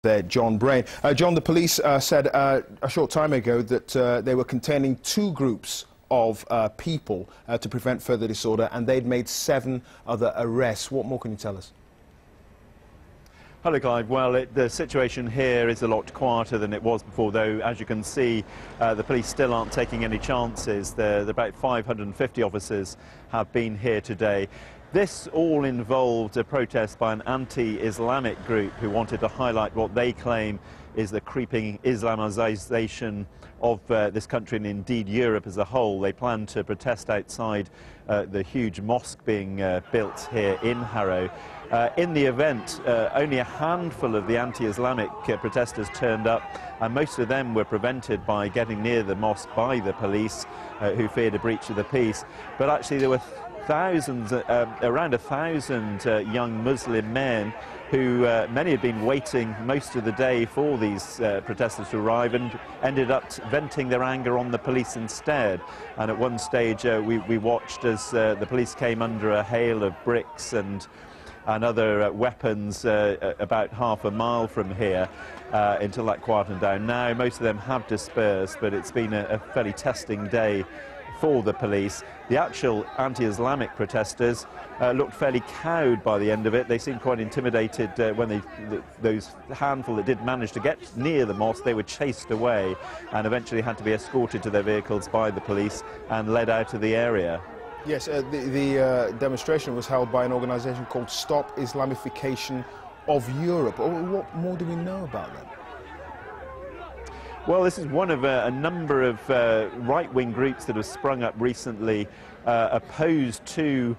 there, John Brain. John, the police said a short time ago that they were containing two groups of people to prevent further disorder, and they'd made 7 other arrests. What more can you tell us? Hello, Clive. Well, the situation here is a lot quieter than it was before, though, as you can see, the police still aren't taking any chances. About 550 officers have been here today. This all involved a protest by an anti-Islamic group who wanted to highlight what they claim is the creeping Islamization of this country and indeed Europe as a whole. They plan to protest outside the huge mosque being built here in Harrow. In the event, only a handful of the anti-Islamic protesters turned up, and most of them were prevented by getting near the mosque by the police, who feared a breach of the peace. But actually there were thousands, around 1,000 young Muslim men who many had been waiting most of the day for these protesters to arrive, and ended up venting their anger on the police instead. And at one stage we watched as the police came under a hail of bricks and other weapons about half a mile from here until that quietened down. Now most of them have dispersed, but it's been a fairly testing day for the police. The actual anti-Islamic protesters looked fairly cowed by the end of it. They seemed quite intimidated when those handful that did manage to get near the mosque. They were chased away and eventually had to be escorted to their vehicles by the police and led out of the area. Yes, the demonstration was held by an organisation called Stop Islamification of Europe. What more do we know about them? Well, this is one of a number of right-wing groups that have sprung up recently opposed to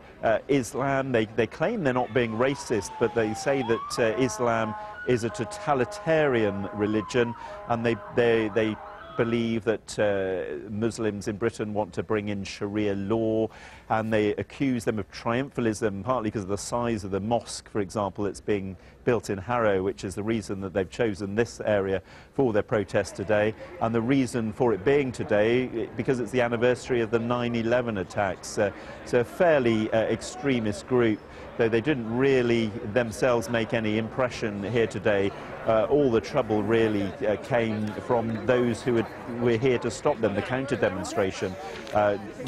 Islam. They claim they're not being racist, but they say that Islam is a totalitarian religion, and they believe that Muslims in Britain want to bring in Sharia law, and they accuse them of triumphalism, partly because of the size of the mosque, for example, that's being built in Harrow, which is the reason that they've chosen this area for their protest today. And the reason for it being today, because it's the anniversary of the 9/11 attacks. So a fairly extremist group, though they didn't really themselves make any impression here today. All the trouble really came from those who were here to stop them, the counter-demonstration.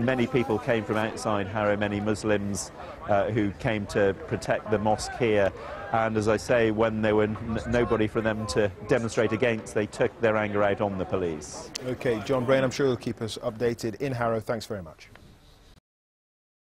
Many people came from outside Harrow, many Muslims who came to protect the mosque here. And as I say, when there were nobody for them to demonstrate against, they took their anger out on the police. OK, John Brain, I'm sure you'll keep us updated in Harrow. Thanks very much.